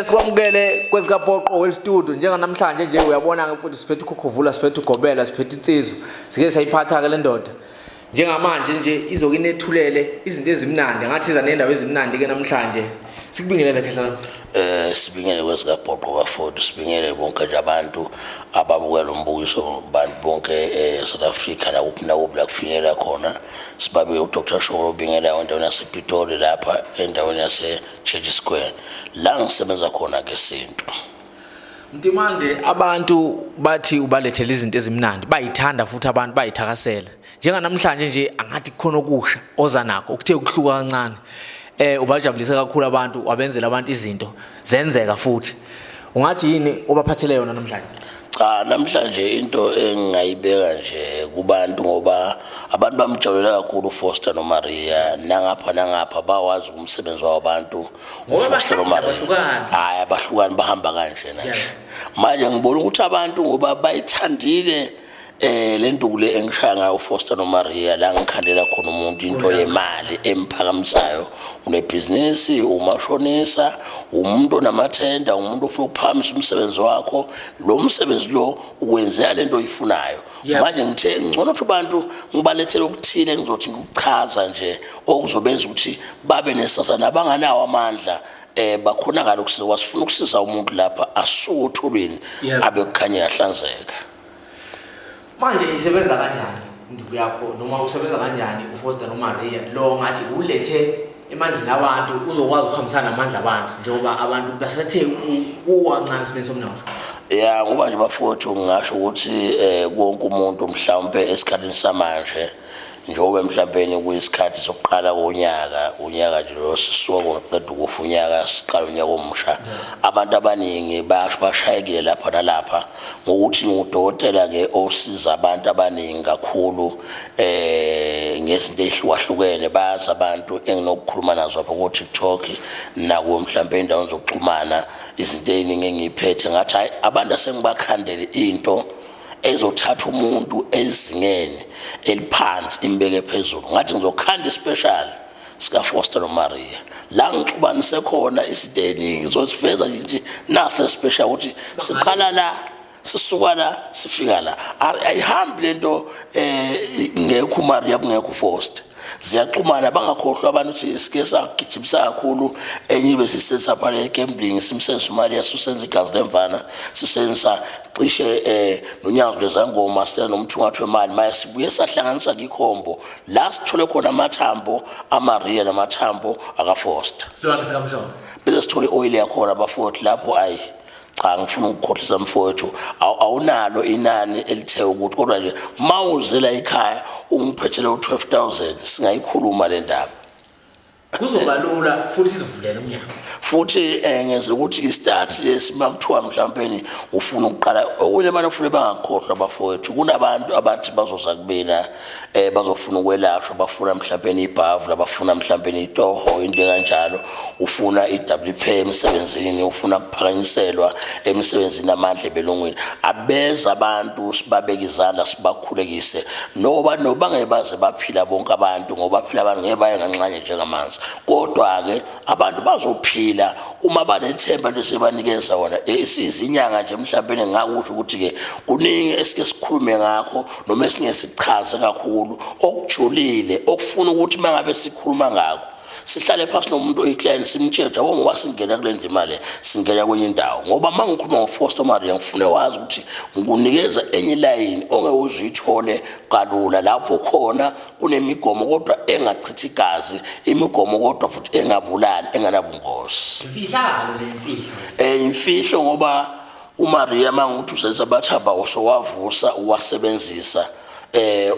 Sikwamukele kwezikapoqo westudio njenganamhlanje nje uyabona ke futhi siphethe ukukuvula siphethe ugobela siphethe insizwa sike sayiphatha ke le ndoda njengamanje nje izokinethulele izinto ezimnandi ngathi iza nendawo ezimnandi ke namhlanje sikubingelele khehla sibingele kwezikapoqo bafowethu sibingele bonke nje abantu ababukela umbukiso bantu bonke South Africa nakuphi la kufinyela khona sibabe uDr Shoko ubingela endaweni yasePitori lapha endaweni yase Church Square la ngisebenza khona ngesintu. Mtimande abantu bathi ubalethele izinto ezimnandi bayithanda futhi abantu bayithakasela njenganamhlanje nje angathi kukhona okusha oza nakho ukuthe ukuhluka kancane ubajabulisa kakhulu abantu wabenzela abantu izinto zenzeka futhi ungathi yini obaphathele yona namhlanje? Cha namhlanje into engayibeka nje kubantu ngoba abantu bamjabulela kakhulu uFoster noMaria nangapha bawazi umsebenzi wabantu uFoster noMaria hayi abahlukani bahamba kanje nje manje ngibona ukuthi abantu ngoba bayithandile lento kule engishaya ngayo uFoster noMaria la ngikhandela khona umuntu into yemali emphakamisayo unebhizinisi umashonisa umuntu onamathenda umuntu ofuna ukuphamisa umsebenzi wakho lo msebenzi lo ukwenzela lento oyifunayo manje ngithe ngcono ukuthi abantu ngibalethele ukuthile ngizothi ngikuchaza nje okuzobenza ukuthi babe nesasa nabanganawo amandla bakhonakala ukusiza wasifuna ukusiza umuntu lapha asukuthulweni abe kukhanya yahlanzeka. Manje isebenza kanjani indaba yakho noma usebenza kanjani uFoster noMaria lo ngathi ulethe emandleni abantu uzokwazi ukuhambisana namandla abantu njengoba abantu basethe uwancane sibenze somnotho? Ngoba nje bafowethu ngisho ukuthi wonke umuntu mhlawumbe esikhathini samanje njengoba mhlawumbe kuyisikhathi sokuqala unyaka nje lo sisuka ngoqeda ukufunyaka siqala unyaka omusha abantu abaningi bashayekile lapha nalapha ngokuthi ngudokotela ke osiza abantu abaningi kakhulu ngezinto ezihlukahlukene bayazi abantu enginokukhuluma nazo apha ku TikTok nakuwo mhlawumbe indawo zokuxhumana izinto eziningi engiphethe ngathi hayi abantu asengibakhandele into ezothatha umuntu ezingeni eliphansi imbeke phezulu ngathi ngizokhanda special sika Foster noMaria la ngixubanise khona izinto eziningi ngizosifeza nje nase special ukuthi siqala la sisuka la sifika la ayihambi lento ngekho uMaria kungekho uFoster ziyaxhumana bangakhohlwa abantu ukuthi sike sagijimisa kakhulu enyibe sisenza phale gambling simsenza uMaria sisenza igazi lemvana sisenza cishe nonyazo lezangoma sena nomthungathu wemali manje sibuye sahlanganisa ngikhombo la sithole khona amathambo aMaria namathambo akaFoster silwane sikamhlophe bese sithole oil yakhona bafowethu lapho ayi cha ngifuna ukukhohlisa mfowethu awunalo inani elithe ukuthi kodwa nje mawuzela ekhaya ungiphethele u12,000 singayikhuluma le ndaba kuzoba lula futhi izovulela umnyango futhi ngeze ukuthi istart lesimabuthiwa mhlawumbe ufuna ukuqala okunye abantu ufuna bangakhohlwa abafowethu kunabantu abathi bazoza kubena bazofuna ukwelashwa bafuna mhlawumbe ibhavu labafuna mhlawumbe itoho into kanjalo ufuna iWP emsebenzini ufuna kuphakanyiselwa emsebenzini amandla belongweni abeza abantu sibabeka izandla sibakhulekise noba ngebaze baphila bonke abantu ngoba phila abantu ngebaye nganxanye njengamanzi kodwa ke abantu bazophila uma banethemba lesebanikeza wona isizinyanga nje mhlawumbe ngakusho ukuthi ke kuningi esike sikhulume ngakho noma esingesichaze kakhulu okujulile okufuna ukuthi mangabe sikhuluma ngakho sihlale phansi nomuntu oyiclient simtshela ngoba singena kule ndima le singena kwenye indawo ngoba mangikhuluma ngoFoster Maria ngifune wazi ukuthi ngikunikeza enye line ongewuzuyithole kalula lapho khona kunemigomo kodwa engachithi igazi imigomo kodwa futhi engabulali enganabungozi imfihlakalo le imfihlo ngoba uMaria manguthi usesabathaba osowavusa uwasebenzisa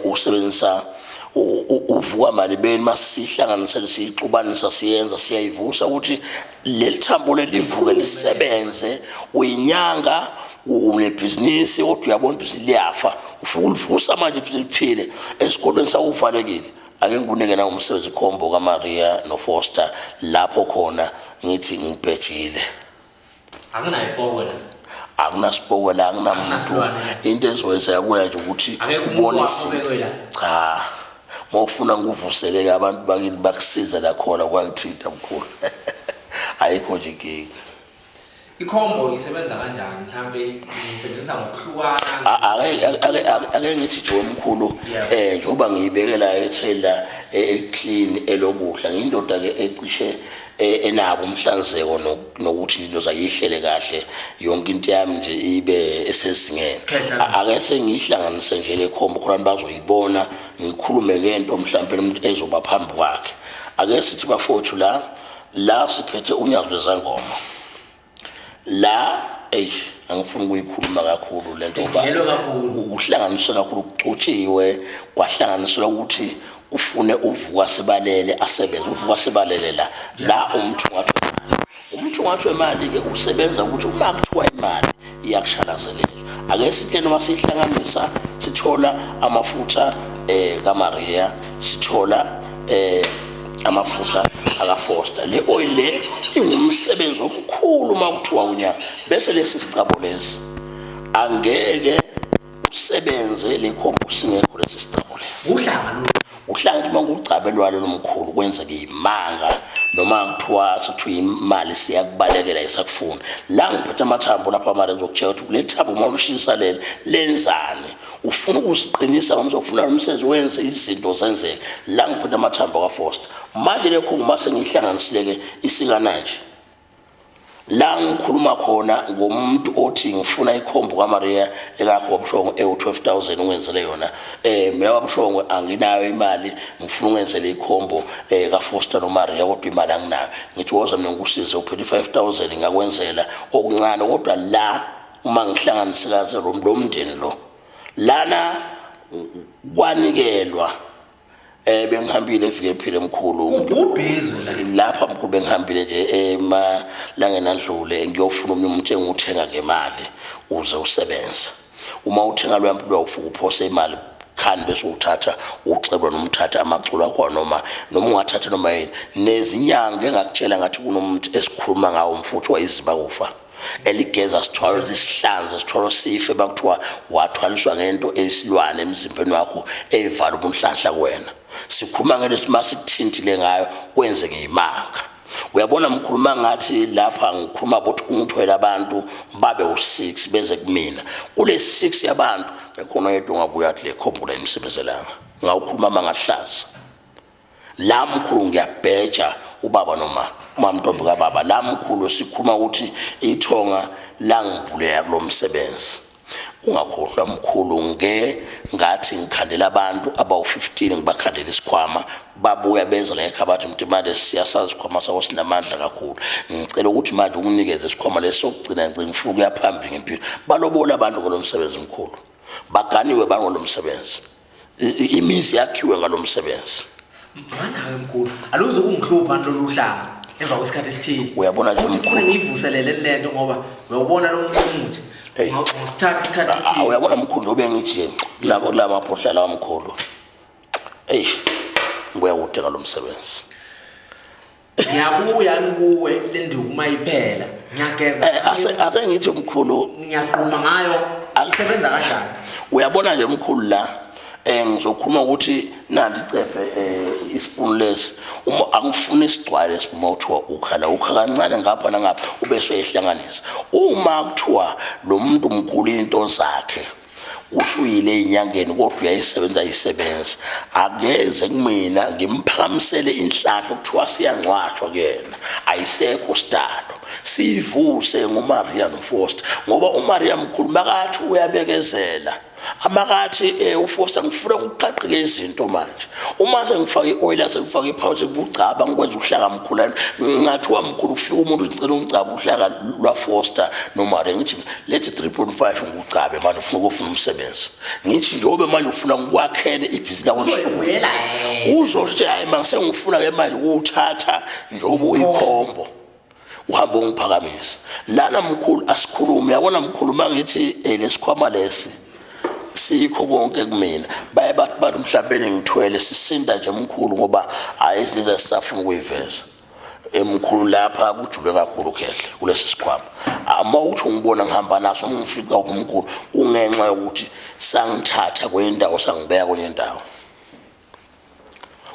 usebenzisa uvuka mali beni masihlanganisele siyixubanisa siyenza siyayivusa ukuthi leli thambo lelivuke lisebenze uyinyanga unebhizinisi kodwa uyabona ibhizinisi liyafa ufuna ulivusa manje liphile esikolweni sawuvalekile ake ngikunike na umsebenzi ikhombo kaMaria noFoster lapho khona ngithi ngibhejile akunayipoke la akunasipoke la akunamuntu into ezowenza kuya nje ukuthi ubonise cha mawufuna nguvuseleke abantu bakini bakusiza la khona kwakuthinta mkhulu ayikho nje inkinga ikhombo isebenza kanjani mhlambe isebenzisa ngokuhlukana ake ngithi nje omkhulu njengoba ngiyibekela ethela eclean elokudla ngiyindoda ke ecishe enabo umhlanzeko nokuthi into zayihlele kahle yonke into yami nje ibe esezingene ake sengihlanganise nje le khombo khona bazoyibona ngikhulume ngento mhlambe umuntu ezoba phambi kwakhe ake sithi bafowethu la siphethe unyazo lezangoma la angifuni ukuyikhuluma kakhulu lento ukuhlanganiswa kakhulu ukucutshiwe kwahlanganiswa ukuthi ufune uvuka sebalele asebenze uvuka sebalele la umthungathu wemali ke usebenza ukuthi uma kuthiwa imali iyakushalazelela ake sithi noma sihlanganisa sithola amafutha kaMaria sithola amafutha akaFoster le oil le ingumsebenzi omkhulu makuthiwa unyaka bese lesi sicabo lesi angeke usebenze le khombo singekho lesi sicabo lesi uhlanga mangucabelwa lomkhulu kwenzeke imanga noma kuthiwa sathi imali siyakubalekela isakufuna la ngiphethe amathambo lapha manje ngizokutshela ukuthi kule thambo uma ushisa lenzani ufuna ukuziqinisa noma uzofuna umsebenzi wenze izinto zenzeke la ngiphethe amathambo kaFoster manje le khombo mase ngihlanganisile ke isikana nje la ngikhuluma khona ngomuntu othi ngifuna ikhombo kaMaria ekakho wabushongo e12,000 ungenzele yona mina wabushongo anginayo imali ngifuna ungenzele ikhombo kaFoster noMaria kodwa imali anginayo ngithi woza mina ngikusize uphela 5,000 ngakwenzela okuncane kodwa la uma ngihlanganise kaze lo mndeni lo lana kwanikelwa bengihambile efike ephile emkhulu ubhizwe lapha mkhulu bengihambile nje emalangeni adlule ngiyofuna umuntu enguthenga ngemali uze usebenza uma uthenga lwempilo ufuka uphose imali khani bese uthatha uxebwa nomthatha amaculo akho noma ungathatha noma yini nezinyanga engakutshela ngathi kunomuntu esikhuluma ngawo mfuthu wayiziba kufa eligeza sithwalo isihlanza sithwalo sife bakuthiwa wathwaliswa ngento esilwane emzimbeni wakho eyivala ubunhlahla kuwena sikhuluma ngelesi masikuthintile ngayo kwenzeke imanga uyabona mkhuluma ngathi lapha ngikhuluma ukuthi ungithwele abantu babe u6 beze kumina kule 6 yabantu bekhona yedwa ngabuya athi le khombo la imsebenzelanga ngawukhuluma mangahlaza la mkhulu ngiyabheja ubaba noma mamntombi kababa la mkhulu sikhuluma ukuthi ithonga la ngibhule kulo msebenzi ungakhohlwa mkhulu ngathi ngikhandela abantu abawu15 ngibakhandela isikhwama babuya benza la ekhabathi mtimade siyasazi isikhwama sakho sinamandla kakhulu ngicela ukuthi manje unginikeze isikhwama lesokugcina ngifuna ukuyaphambili ngempilo balobola abantu kulo msebenzi mkhulu baganiwe bangolo msebenzi imizi yakhiwe ngalo msebenzi mana mkhulu aluze ungihlupha loluhlanga emva kwesikhathi esithile uyabona nje mkhulu ngivuselele lento ngoba uyabona lo muntu ngisithatha isikhathi esithile uyabona mkhulu njobe ngithi labo lamaphohla lawa mkhulu ngiyawude ngalo msebenzi ngiyabuya kuwe le nduku mayiphela ngiyageza ase ngithi mkhulu ngiyaqhuma ngayo isebenza kanjani uyabona nje mkhulu la ngizokhuluma ukuthi nandi cephe ispoon less uma angifuni isigcwale sipuma uthiwa ukhala kancane ngapha nangapha ubese uyihlanganisa uma kuthiwa lo muntu mkhulu into zakhe usuyile inyangeni kodwa uyayisebenza isebenza akeze kumina ngimphakamisele inhlahla ukuthiwa siyangcwatshwa kuyena ayisekho sidalo sivuse ngoMaria noFoster ngoba uMaria mkhulu makathi uyabekezela amakathi uFoster ngifuna ukuqaqika izinto manje uma sengifaka ioil sengifaka ipowder kucaba ngikwenza uhlaka mkhulana ngathiwa mkhulu kufika umuntu ucela umcaba uhlaka lwaFoster noMaria ngithi lethe 3.5 ngikucabe manje ufuna ukufuna umsebenzi ngithi njobe manje ufuna ukwakhele ibhizinisi lakho uzoyela uzothi hayi manje ngifuna ke manje ukuthatha njobe uyikhombo uhambe ungiphakamisa lana mkhulu asikhulume yabona mkhulu mangithi lesikhwama lesi sikho konke kumina baye bathi mhlawumbe ngithwele sisinda nje mkhulu ngoba ayisize sisafuna ukuyiveza emkhulu lapha kujule kakhulu khehle kulesi sikhwama ama uthi ungibona ngihamba naso ngifika kumkhulu kungenxa yokuthi sangithatha kwendawo sangibeka kwenye indawo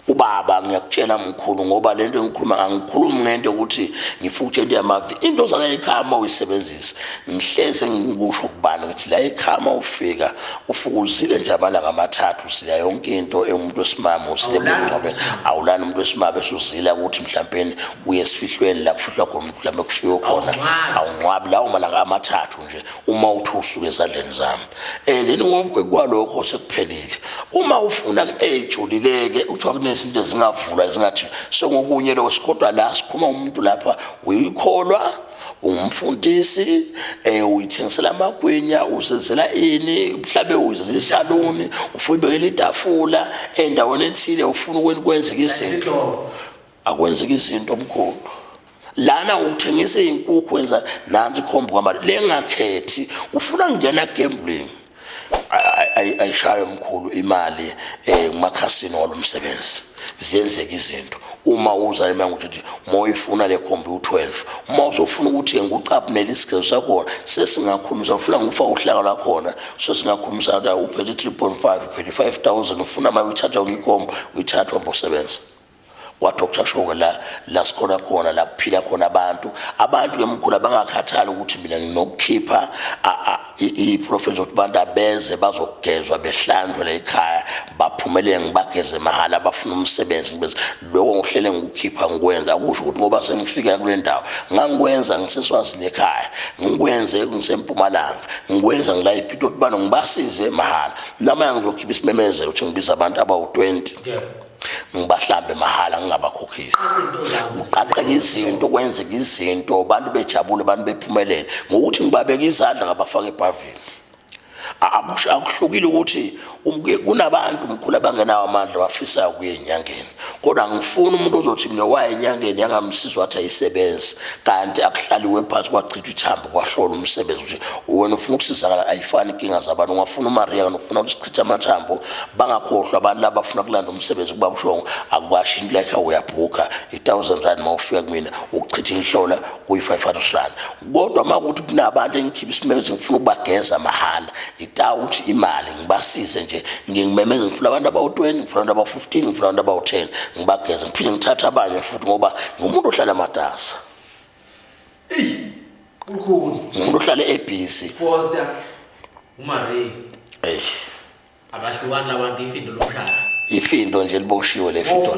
ubaba ngiyakutshela mkhulu ngoba lento engikhuluma angikhulumi ngento ukuthi ngifuna ukutshela yamavi into zala ekhaya uma uyisebenzisa ngihleze ngikusho kubani ukuthi la ekhaya uma ufika ufukuzile nje amalanga amathathu usila yonke into emuntu wesimama usile bengcobe awulana umuntu wesimama esuzila ukuthi mhlawumbe uye esifihlweni la kufihlwa khona mhlawumbe kufike khona awungcwabi lawo malanga amathathu nje uma uthi usuke ezandleni zami leni ngokwalokho sekuphelile uma ufuna ejulileke uthiwa kunezinto ezingavulwa ezingathi songokunye lokho sikodwa la sikhuma umuntu lapha uyikholwa umfundisi uyithengisela amagwinya usenzela ini mhlabe uyizela isaluni ufuna ibekela itafula endaweni ethile ufuna ukwenzeka izinto akwenzeka izinto omkhulu lana uthengisa izinkukhu wenza nansi ikhombo kwamali lengakhethi ufuna ngena gambling ayishaye mkhulu imali kumakhasino walomsebenzi ziyenzeka izinto uma uza emango ukuthi moyifuna le computer 12 uma uzofuna ukuthi ngikucaphunela isikhathi sakho sesingakhulumisa ufuna ngifaka uhlaka la khona so singakhulumisa ukuthi uphethe 3.5 uphethe 5000 ufuna uma uyithatha ungikombo uyithatha umsebenzi kwa Dr. Shoko la sikhona khona la kuphila khona abantu emkhulu abangakhathali ukuthi mina nginokukhipha iprofessional ukuthi bantu abeze bazogezwa behlanjwe la ekhaya baphumelele ngibageze mahala abafuna umsebenzi ngibeze lokho ngihlele ngikukhipha ngikwenza akusho ukuthi ngoba sengifika kule ndawo ngangikwenza ngiseswazini ekhaya ngikwenze ngisempumalanga ngikwenza ngila iphito ukuthi bana ngibasize mahala lama ngizokhipha isimemezelo ukuthi ngibiza abantu abawu20 ngibahlambe mahala ngingabakhokhisi uqaqeka izinto kwenzeka izinto abantu bejabule abantu bephumelele ngokuthi ngibabeka izandla ngabafaka ebhavini akuhlukile ukuthi kunabantu mkhulu abangenawo amandla bafisa ukuya enyangeni kodwa ngifuna umuntu ozothi mina waya enyangeni yangamsizwa athi ayisebenzi kanti akuhlaliwe phansi kwachithwa ithambo kwahlola umsebenzi ukuthi wena ufuna ukusizakala ayifani inkinga zabantu ungafuna uMaria kanofuna ukuchitha amathambo bangakhohlwa abantu laba bafuna kulanda umsebenzi kuba bushongo akwasho into like uyabhuka 1000 rand mawufika kumina ukuchitha ihlola kuyi500 rand kodwa makuthi kunabantu engikhipha isimemezi ngifuna ukubageza mahala itawuthi imali ngibasize nje ngingimemeza ngifuna abantu abawu20 ngifuna abantu abawu15 ngifuna abantu abawu10 ngibageza ngiphinde ngithatha abanye futhi ngoba ngumuntu ohlala matasa ukhulu umuntu ohlala ebusy Foster uMarie abahlukana labantu ifindo lomshado ifindo nje liboshiwe le findo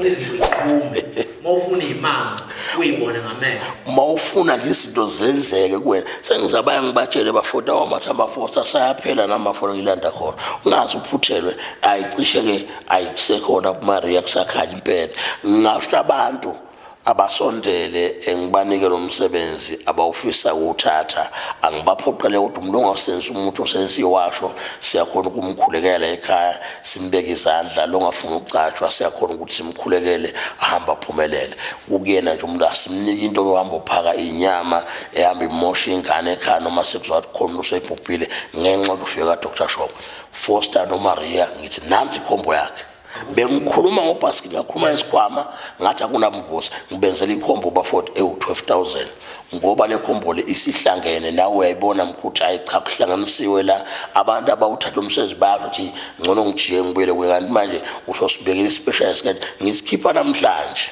mawufuna imama uyibone ngamehlo mawufuna nje izinto zenzeke kuwena sengizabaya ngibatshele bafota wamathamba Foster sayaphela namafona ngilanda khona ungazi uphuthelwe ayicishe ke ayikusekhona kuMaria kusakhanya impela ngasho abantu abasondele engibanike lo msebenzi abawufisa ukuthatha angibaphoqele ukuthi umuntu ongasenzi umuntu osensiwasho siyakhona ukumkhulekela ekhaya simbeke izandla lo ngafuna ukucatshwa siyakhona ukuthi simkhulekele ahamba aphumelele kukuyena nje umuntu asimnike into yohamba uphaka inyama ehamba imosha ingane ekhaya noma sekuzathi khona useyibhubhile ngenxa yokuthi ufika ka Dr. Shop Foster noMaria ngithi nansi ikhombo yakhe bengikhuluma ngobasket ngakhuluma isikhwama ngathi akunamgosi ngibenzela ikhombo bafoti ewu12000 ngoba le khombo le isihlangene nawe uyayibona mkhuthi ayicha kuhlanganisiwe la abantu abawuthatha umsebenzi bathi ngcono ngijiye ngibuyele kwekanti manje usosibekela ispecialist kanti ngisikhipha namhlanje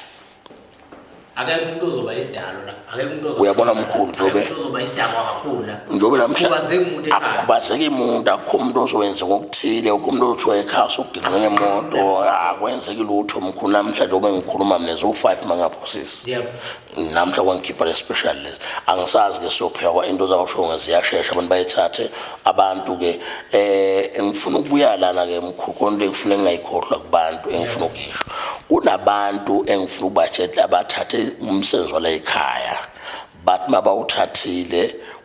akekho umuntu ozoba isidalo la akekho umuntu ozoba uyabona mkhulu njobe ozoba isidakwa kakhulu la njobe namhlanje kubazeka umuntu ekhaya akubazeki umuntu akho umuntu ozowenza ngokuthile akho umuntu othiwa ekhaya sokuginqa ngemoto akwenzeki lutho mkhulu namhlanje ube ngikhuluma mina zo5 mangaphosisi yebo namhla kwangikhipha le specialist angisazi ke sophela kwa into zakusho ziyashesha abantu bayithathe abantu ke engifuna ukubuya lana ke mkhulu konke ngifuna ngingayikhohlwa kubantu engifuna ukuyisho kunabantu engifuna ubatshela abathathe umsebenzi wala ekhaya bathi mabawuthathile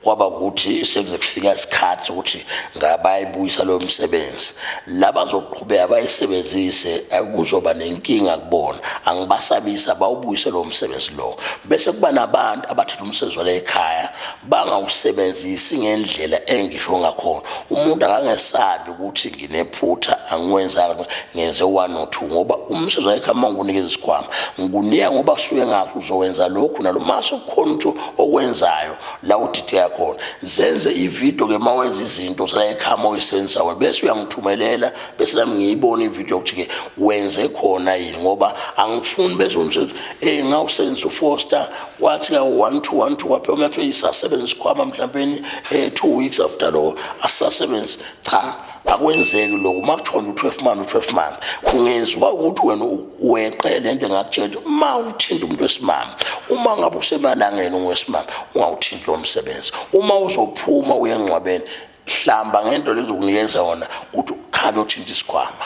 kwaba ukuthi sekuze kufika isikhathi ukuthi ngabayibuyisa lo msebenzi laba zoqhubeka bayisebenzise akuzoba nenkinga kubona angibasabisa bawubuyise lo msebenzi lo bese kuba nabantu abathatha umsebenzi wala ekhaya bangawusebenzisi ngendlela engisho ngakhona umuntu akangesabi ukuthi nginephutha angikwenza ngenze 1 or 2 ngoba umsebenzi wala ekhaya mangunikeza isikhwama ngikunika ngoba suke ngathi uzowenza lokhu nalo mase kukhona ukuthi okwenzayo la udideka yakhona zenze ivideo ke mawenza izinto sala ekhama oyisebenzisa wena bese uyangithumelela bese nami ngiyibona ivideo ukuthi ke wenze khona yini ngoba angifuni bese umsebenzi ngawusebenzisa uFoster wathi ka 1212 waphela umuntu isasebenza isikhwama mhlawumbe 2 weeks after lo asasebenza cha akwenzeki lokho makuthola u12 man kungenziwa ukuthi wena weqele lento engakutshela uma uthinta umuntu wesimama uma ngabe usemalangeni ngwesimama ungawuthinti lo msebenzi uma uzophuma uyengcwabeni hlamba ngento lezokunikeza wona ukuthi ukhabe uthinta isikhwama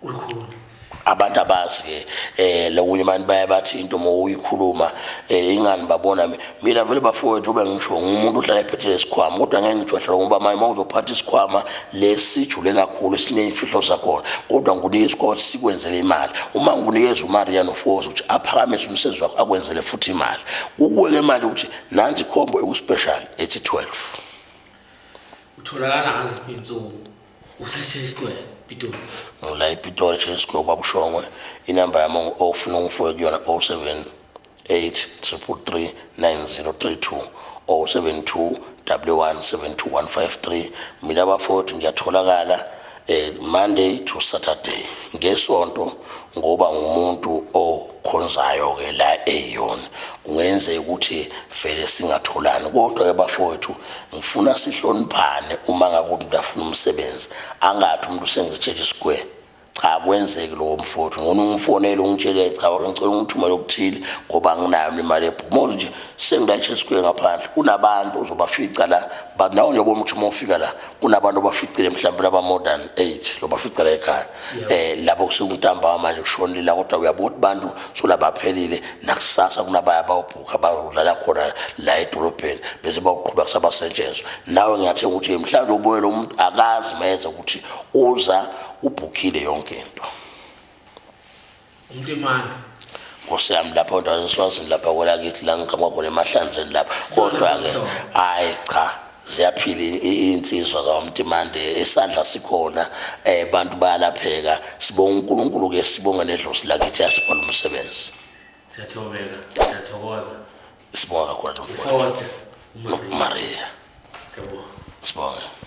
ukhulu abantu abazi ke lokunye manje bayabathi into uma uyikhuluma ingani babona mina vele bafowethu ube ngisho umuntu uhlala ephethe isikhwama kodwa ngeke ngijwahla ngoba manje mawuzophatha isikhwama lesijule kakhulu sineyimfihlo sakhona kodwa ngunika isikhwama sikwenzele imali uma ngunikeza uMaria noFosi ukuthi aphakamise umsebenzi wakho akwenzele futhi imali ukuweke manje ukuthi nansi ikhombo ekuspecial ethi 12 utholakala ngaziphinzo usashe square Pitoli la ePitoli Chesco babushongwe inamba yami ofuna ungifike kuyona 078333932 07211725153 mina bafowethu ngiyatholakala Monday to Saturday ngesonto ngoba ngumuntu okhonzayo ke la eyona kungenze ukuthi vele singatholani kodwa ke bafowethu ngifuna sihloniphane uma ngabe umuntu afuna umsebenzi angathi umuntu usenze church square cha kwenzeki lo mfowethu ngona ungfonela ungitshele cha ngicela ungithumele okuthile ngoba nginayo imali ephuma nje sengila church square ngaphandle kunabantu uzobafica la but nawo nje bona ukuthi uma ufika la kunabantu abaficile mhlawumbe laba more than 8 lobafica la ekhaya lapho kusekuntamba manje kushonile kodwa uyabuka abantu solabaphelile nakusasa kunabaya bawubhuka abadlala khona la edolobheni bese bawuqhubeka sabasetshenzwa nawe ngiyathenga ukuthi mhlawumbe uboyela umuntu akazi meza ukuthi uza ubhukile yonke into umtimandi ngosiyami lapha ndawo siswazini lapha kwela kithi la ngiqhamuka khona emahlanzeni lapha kodwa ke hayi cha ziyaphila insizwa kaMtimande esandla sikhona abantu bayalapheka sibonga uNkulunkulu ke sibonga nedlozi lakithi yasibona umsebenzi siyathokoza siyathokoza sibonga kakhulu mfowethu Foster Maria siyabonga sibonga